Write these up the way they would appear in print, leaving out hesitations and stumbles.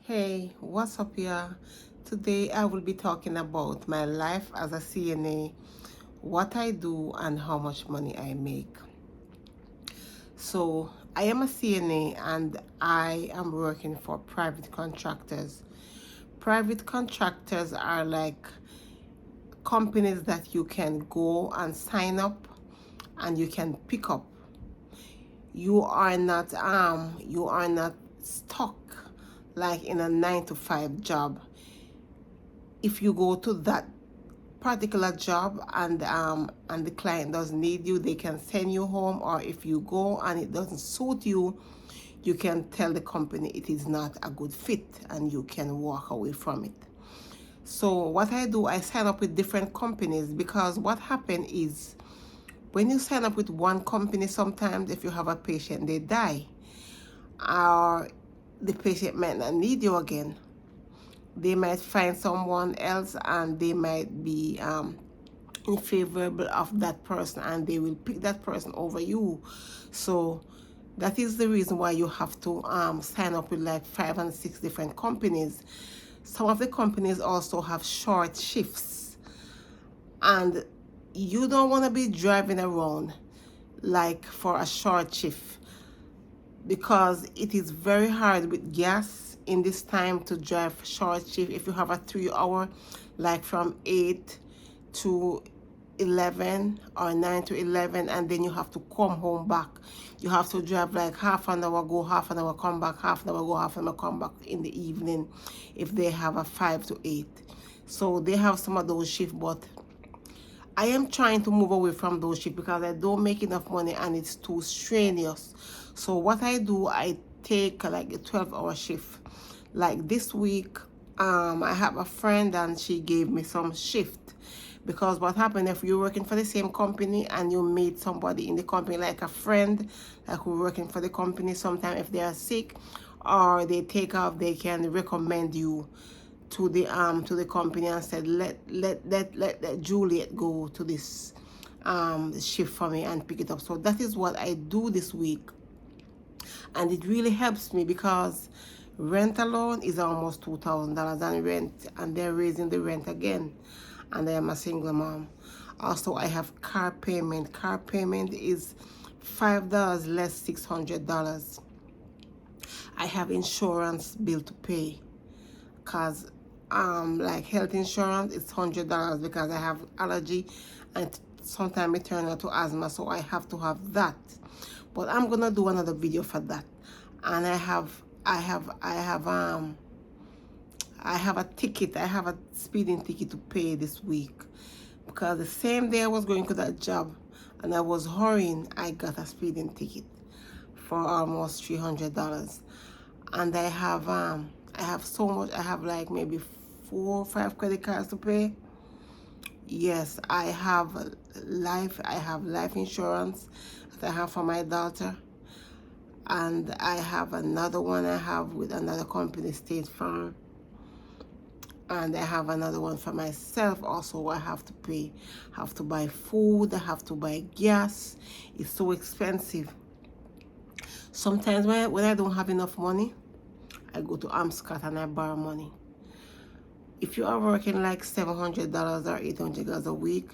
Hey, what's up here? Today I will be talking about my life as a CNA, what I do, and how much money I make. So, I am a CNA and I am working for private contractors. Private contractors are like companies that you can go and sign up and you can pick up. You are not stuck like in a 9 to 5 job. If you go to that particular job and the client doesn't need you, they can send you home. Or if you go and it doesn't suit you, you can tell the company it is not a good fit and you can walk away from it. So what I do, I sign up with different companies, because what happens is when you sign up with one company, sometimes if you have a patient, they die, or the patient might not need you again. They might find someone else and they might be in favorable of that person and they will pick that person over you. So that is the reason why you have to sign up with like 5 and 6 different companies. Some of the companies also have short shifts, and you don't want to be driving around like for a short shift, because it is very hard with gas in this time to drive short shift. If you have a 3 hour, like from 8 to 11 or 9 to 11, and then you have to come home back, you have to drive like half an hour go, half an hour come back, half an hour go, half an hour come back in the evening, if they have a 5 to 8. So they have some of those shifts, but I am trying to move away from those shifts because I don't make enough money and it's too strenuous. So what I do, I take like a 12-hour shift. Like this week, I have a friend and she gave me some shift, because what happened, if you're working for the same company and you meet somebody in the company, like a friend like who's working for the company, sometimes if they are sick or they take off, they can recommend you to the company and said, let Juliet go to this shift for me and pick it up. So that is what I do this week, and it really helps me because rent alone is almost $2,000 and rent, and they're raising the rent again, and I am a single mom. Also, I have car payment. Car payment is $5 less $600. I have insurance bill to pay, because like health insurance, it's $100 because I have allergy and sometimes it turns out to asthma, so I have to have that. But I'm gonna do another video for that. And I have a ticket, I have a speeding ticket to pay this week, because the same day I was going to that job and I was hurrying, I got a speeding ticket for almost $300. And I have so much. I have like maybe 4 or 5 credit cards to pay. Yes, I have life insurance that I have for my daughter, and I have another one I have with another company, State Farm, and I have another one for myself also. I have to pay, have to buy food, I have to buy gas. It's so expensive. Sometimes when I don't have enough money, I go to Amscot and I borrow money. If you are working like $700 or $800 a week,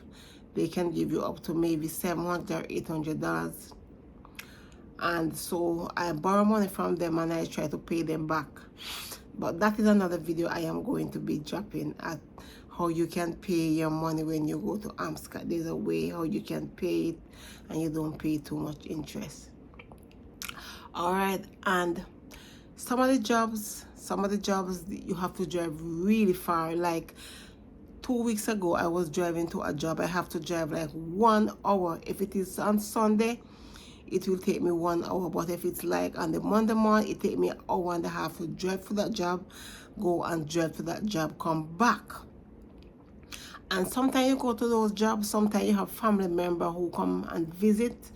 they can give you up to maybe $700 or $800. And so I borrow money from them and I try to pay them back. But that is another video I am going to be dropping, at how you can pay your money when you go to Amscot. There's a way how you can pay it and you don't pay too much interest. All right, and some of the jobs you have to drive really far. Like 2 weeks ago, I was driving to a job. I have to drive like 1 hour. If it is on Sunday, it will take me 1 hour. But if it's like on the Monday morning, it take me an hour and a half to drive for that job, go and drive to that job, come back. And sometimes you go to those jobs, sometimes you have family member who come and visit,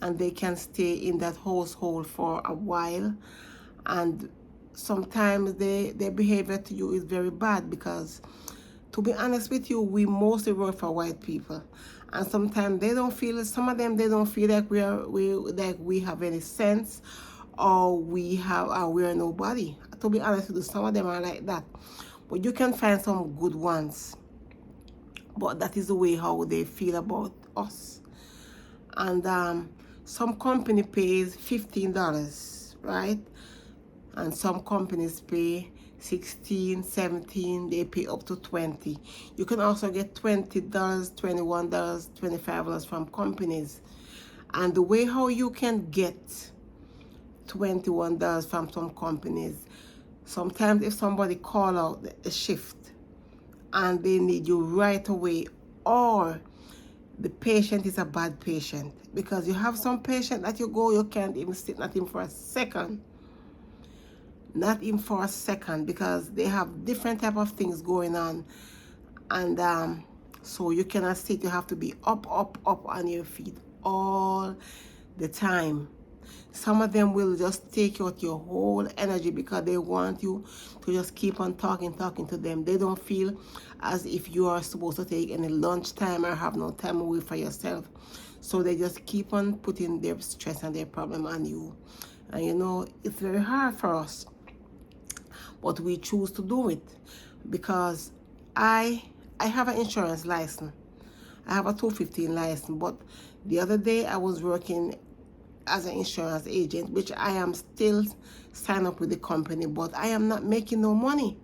and they can stay in that household for a while. And sometimes their behavior to you is very bad, because to be honest with you, we mostly work for white people, and sometimes they don't feel, some of them, they don't feel like we have any sense, or we are nobody. To be honest with you, some of them are like that, but you can find some good ones. But that is the way how they feel about us. And some company pays $15, right? And some companies pay 16, 17, they pay up to 20. You can also get $20, $21, $25 from companies. And the way how you can get $21 from some companies, sometimes if somebody call out a shift and they need you right away, or the patient is a bad patient, because you have some patient that you can't even sit, not even for a second, not even for a second, because they have different type of things going on. And so you cannot sit, you have to be up on your feet all the time. Some of them will just take out your whole energy because they want you to just keep on talking to them. They don't feel as if you are supposed to take any lunch time or have no time away for yourself. So they just keep on putting their stress and their problem on you. And you know, it's very hard for us, but we choose to do it because I have an insurance license. I have a 215 license, but the other day I was working as an insurance agent, which I am still signed up with the company, but I am not making no money.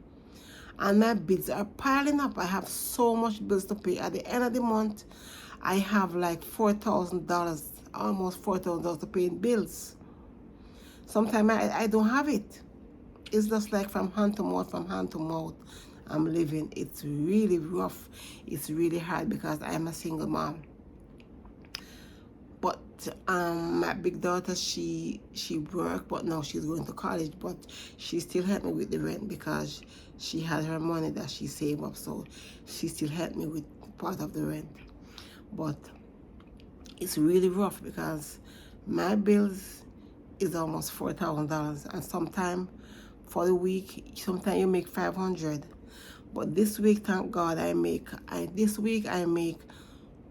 And my bills are piling up. I have so much bills to pay. At the end of the month, I have like $4,000, almost $4,000 to pay in bills. Sometimes I don't have it. It's just like from hand to mouth, I'm living. It's really rough. It's really hard because I am a single mom. But my big daughter, she worked, but now she's going to college, but she still helped me with the rent because she had her money that she saved up, so she still helped me with part of the rent. But it's really rough because my bills is almost $4,000, and sometimes for the week, sometimes you make 500. But this week, thank God, this week I make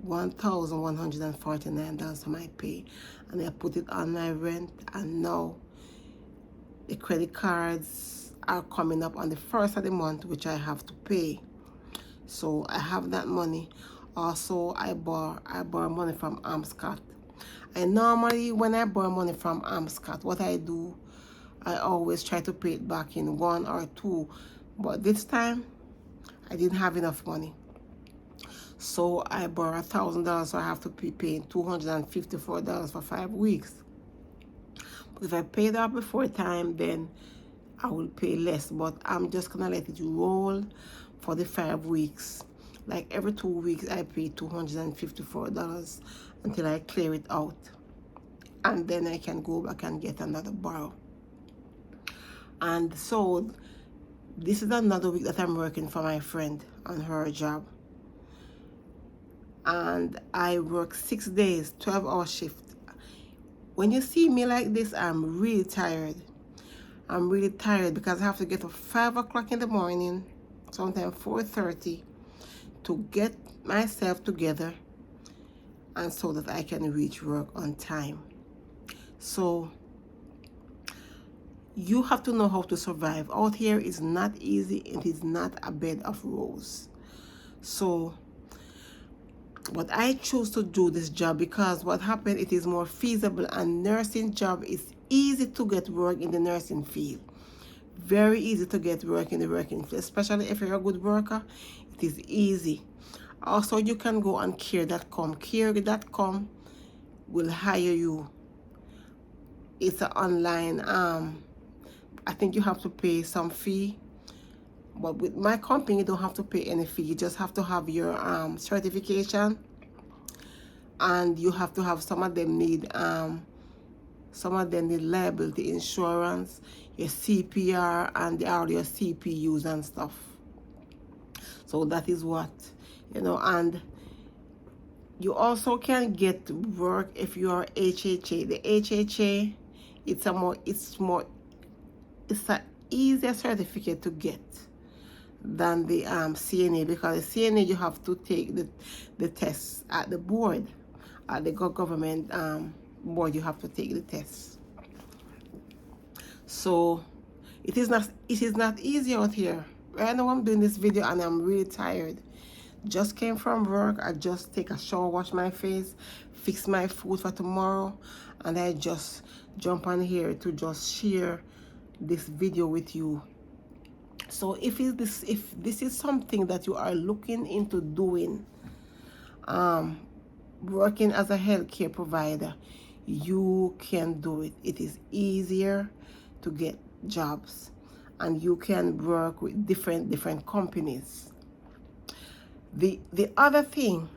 $1,149 for my pay, and I put it on my rent. And now the credit cards are coming up on the first of the month, which I have to pay. So I have that money. Also, I borrow money from Amscot. And normally when I borrow money from Amscot, what I do, I always try to pay it back in 1 or 2. But this time I didn't have enough money, so I borrowed $1,000, so I have to be paying $254 for 5 weeks. But if I pay that before time, then I will pay less. But I'm just gonna let it roll for the 5 weeks. Like every 2 weeks, I pay $254 until I clear it out, and then I can go back and get another borrow. And so this is another week that I'm working for my friend on her job. And I work 6 days, 12-hour shift. When you see me like this, I'm really tired. I'm really tired because I have to get up 5 o'clock in the morning, sometimes 4:30, to get myself together and so that I can reach work on time. So you have to know how to survive. Out here is not easy. It is not a bed of roses. So, but I choose to do this job because what happened, it is more feasible, and nursing job is easy to get work in the nursing field. Very easy to get work in the working field, especially if you're a good worker. It is easy. Also, you can go on care.com. Care.com will hire you. It's an online, I think you have to pay some fee. But with my company, you don't have to pay any fee. You just have to have your certification, and you have to have, some of them need liability insurance, your CPR, and all your CPUs and stuff. So that is what, you know. And you also can get work if you are HHA. The HHA, it's an easier certificate to get than the CNA, because the CNA you have to take the tests at the board, at the government board. You have to take the tests. So it is not easy out here. Right now I'm doing this video and I'm really tired. Just came from work. I just take a shower, wash my face, fix my food for tomorrow, and I just jump on here to just share this video with you. So if this is something that you are looking into doing, working as a healthcare provider, you can do it. It is easier to get jobs, and you can work with different companies. The other thing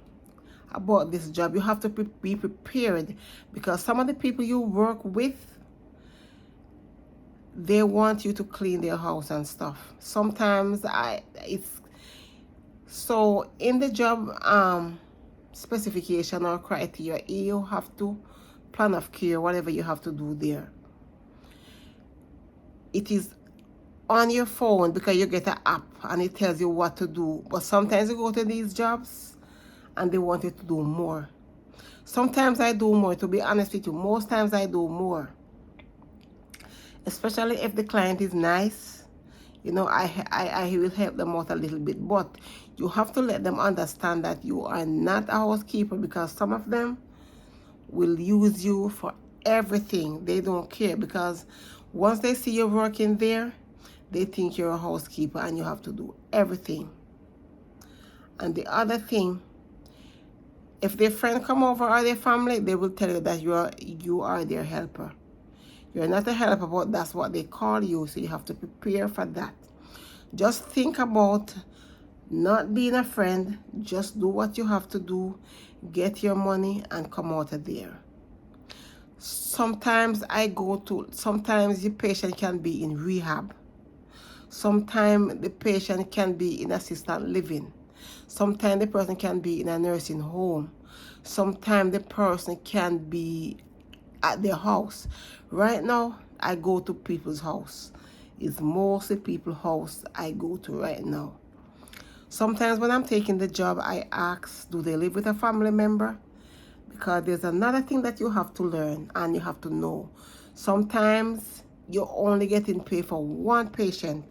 about this job, you have to be prepared, because some of the people you work with, they want you to clean their house and stuff. Sometimes it's so in the job specification or criteria, you have to plan of care, whatever you have to do there. It is on your phone because you get an app and it tells you what to do. But sometimes you go to these jobs and they want you to do more. Sometimes I do more, to be honest with you. Most times I do more. Especially if the client is nice. You know, I will help them out a little bit. But you have to let them understand that you are not a housekeeper, because some of them will use you for everything. They don't care, because once they see you working there, they think you're a housekeeper and you have to do everything. And the other thing, if their friend come over or their family, they will tell you that you are their helper. You're not a helper, but that's what they call you, so you have to prepare for that. Just think about not being a friend. Just do what you have to do, get your money, and come out of there. Sometimes the patient can be in rehab. Sometimes the patient can be in assisted living. Sometimes the person can be in a nursing home. Sometimes the person can be at their house. Right now, I go to people's house. It's mostly people's house I go to right now. Sometimes when I'm taking the job, I ask, do they live with a family member? Because there's another thing that you have to learn and you have to know. Sometimes you're only getting paid for one patient,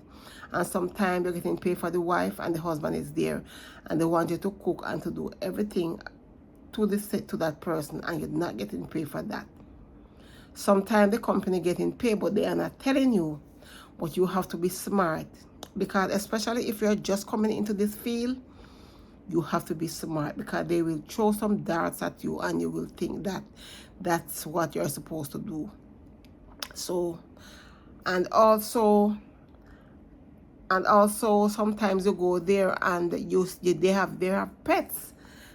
and sometimes you're getting paid for the wife and the husband is there, and they want you to cook and to do everything to that person, and you're not getting paid for that. Sometimes the company getting paid, but they are not telling you. But you have to be smart, because especially if you're just coming into this field, you have to be smart, because they will throw some darts at you and you will think that that's what you're supposed to do. So, and also sometimes you go there and they have pets,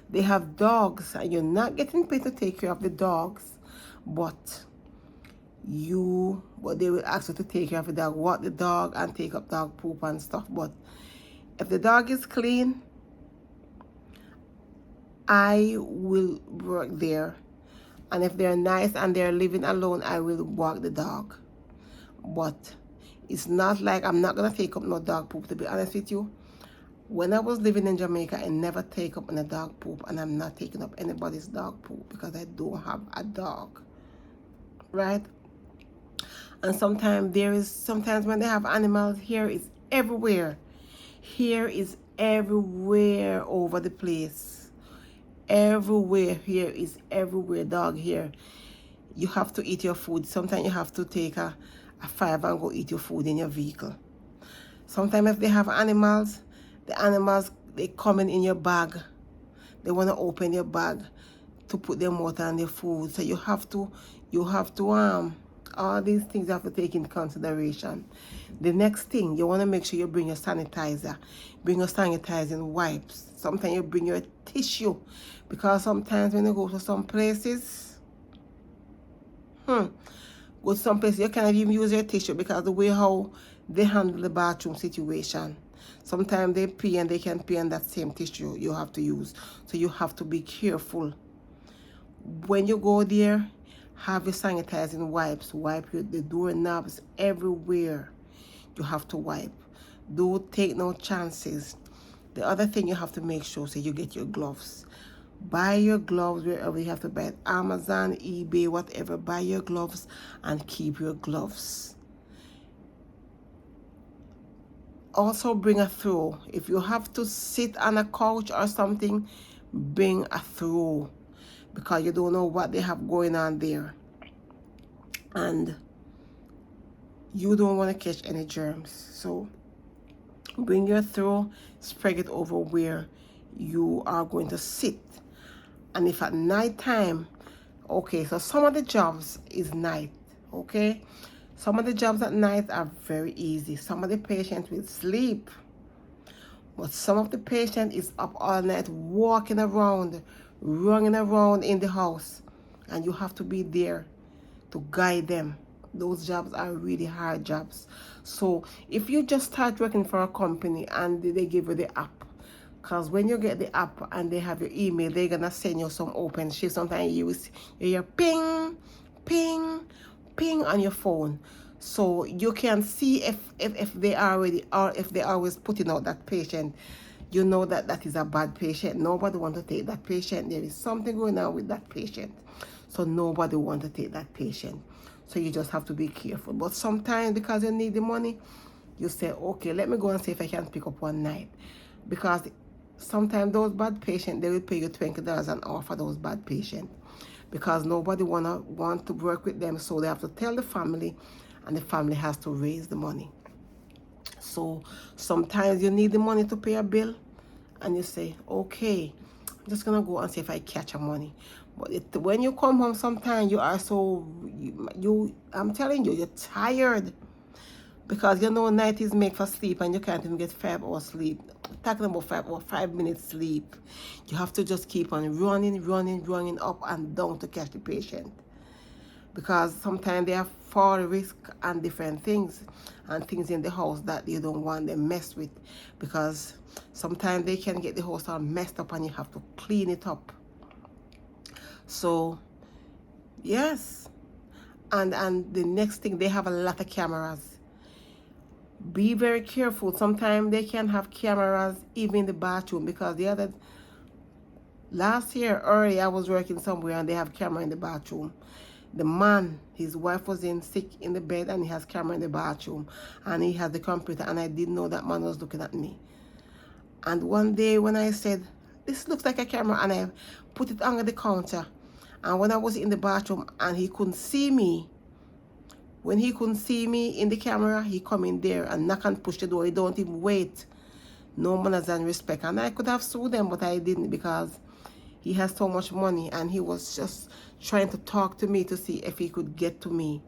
they have dogs, and you're not getting paid to take care of the dogs, but they will ask you to take care of the dog, walk the dog and take up dog poop and stuff. But if the dog is clean, I will work there. And if they're nice and they're living alone, I will walk the dog. But it's not like I'm not gonna take up no dog poop, to be honest with you. When I was living in Jamaica, I never take up any dog poop, and I'm not taking up anybody's dog poop because I don't have a dog, right? And sometimes when they have animals, here is everywhere. Here is everywhere over the place. Everywhere here is everywhere dog here. You have to eat your food. Sometimes you have to take a 5 and go eat your food in your vehicle. Sometimes if they have animals, the animals, they come in your bag. They want to open your bag to put their mouth on their food. So you have to all these things you have to take into consideration. The next thing, you want to make sure you bring your sanitizer, bring your sanitizing wipes. Sometimes you bring your tissue, because sometimes when you go to some places, you cannot even use your tissue, because the way how they handle the bathroom situation. Sometimes they pee and they can pee on that same tissue you have to use. So you have to be careful. When you go there, have your sanitizing wipes. Wipe the doorknobs everywhere. You have to wipe. Don't take no chances. The other thing you have to make sure, so you get your gloves. Buy your gloves wherever you have to buy it. Amazon, eBay, whatever. Buy your gloves and keep your gloves. also bring a throw. If you have to sit on a couch or something, bring a throw, because you don't know what they have going on there, and you don't want to catch any germs. So bring your throw, spread it over where you are going to sit. And if at night time, okay, so some of the jobs is night, okay? Some of the jobs at night are very easy. Some of the patients will sleep, but some of the patient is up all night walking around, running around in the house, and you have to be there to guide them. Those jobs are really hard jobs. So if you just start working for a company and they give you the app, because when you get the app and they have your email, they're gonna send you some open shifts. Sometimes you hear ping, ping, ping on your phone, so you can see if they already, or if they always putting out that patient. You know that that is a bad patient. Nobody want to take that patient. There is something going on with that patient, so nobody want to take that patient. So you just have to be careful. But sometimes, because you need the money, you say, okay, let me go and see if I can pick up one night. Because sometimes those bad patients, they will pay you $20 an hour for those bad patients, because nobody want to work with them. So they have to tell the family, and the family has to raise the money. So sometimes you need the money to pay a bill, and you say, okay, I'm just gonna go and see if I catch a money. But when you come home, sometimes you are so, I'm telling you, you're tired, because you know night is made for sleep, and you can't even get 5 hours sleep. Talking about 5 minutes sleep, you have to just keep on running up and down to catch the patient, because sometimes they have fall risk and different things, and things in the house that you don't want them messed with, because sometimes they can get the house all messed up and you have to clean it up. So yes, and the next thing, they have a lot of cameras. Be very careful. Sometimes they can have cameras even in the bathroom, because last year early, I was working somewhere and they have camera in the bathroom. The man, his wife was in sick in the bed, and he has camera in the bathroom, and he has the computer, and I didn't know that man was looking at me. And one day when I said, this looks like a camera, and I put it under the counter, and when I was in the bathroom and he couldn't see me, when he couldn't see me in the camera, he come in there and knock and push the door. He don't even wait. No manners and respect. And I could have sued them, but I didn't, because he has so much money, and he was just trying to talk to me to see if he could get to me.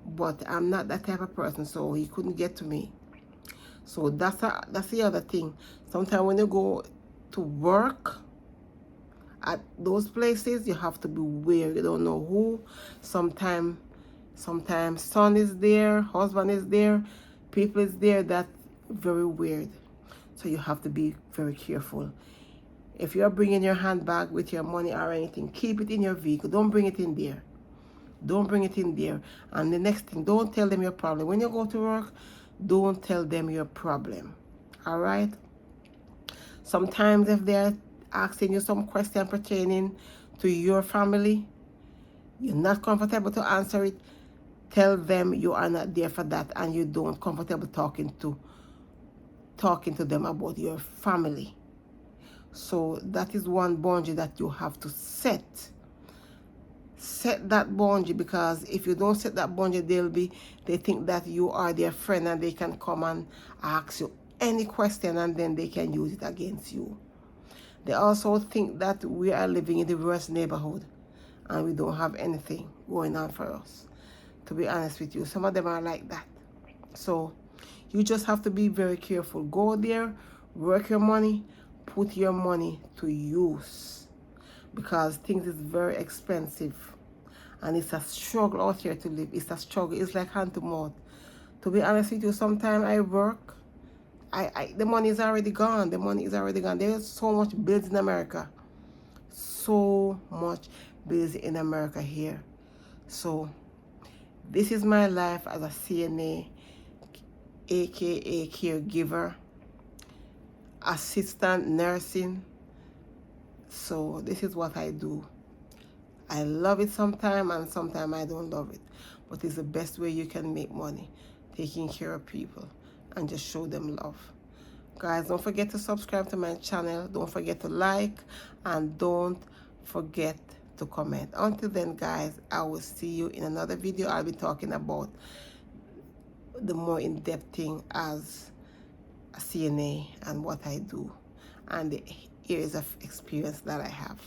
But I'm not that type of person, so he couldn't get to me. So that's the other thing. Sometimes when you go to work at those places, you have to be aware. You don't know who. Sometimes son is there, husband is there, people is there. That's very weird. So you have to be very careful. If you're bringing your handbag with your money or anything, keep it in your vehicle. Don't bring it in there. Don't bring it in there. And the next thing, don't tell them your problem. When you go to work, don't tell them your problem. All right? Sometimes if they're asking you some question pertaining to your family, you're not comfortable to answer it, tell them you are not there for that, and you don't comfortable talking to them about your family. So that is one boundary that you have to set. Set that boundary, because if you don't set that boundary, they think that you are their friend, and they can come and ask you any question, and then they can use it against you. They also think that we are living in the worst neighborhood, and we don't have anything going on for us. To be honest with you, some of them are like that. So you just have to be very careful. Go there, work your money, put your money to use, because things is very expensive, and it's a struggle out here to live. It's a struggle. It's like hand to mouth. To be honest with you, sometimes I work, the money is already gone. The money is already gone. There's so much bills in America. So much bills in America here. So this is my life as a CNA, aka caregiver, assistant nursing. So this is what I do. I love it sometimes, and sometimes I don't love it, but it's the best way you can make money, taking care of people and just show them love. Guys, don't forget to subscribe to my channel. Don't forget to like, and don't forget to comment. Until then, guys, I will see you in another video. I'll be talking about the more in-depth thing as a CNA and what I do and the areas of experience that I have.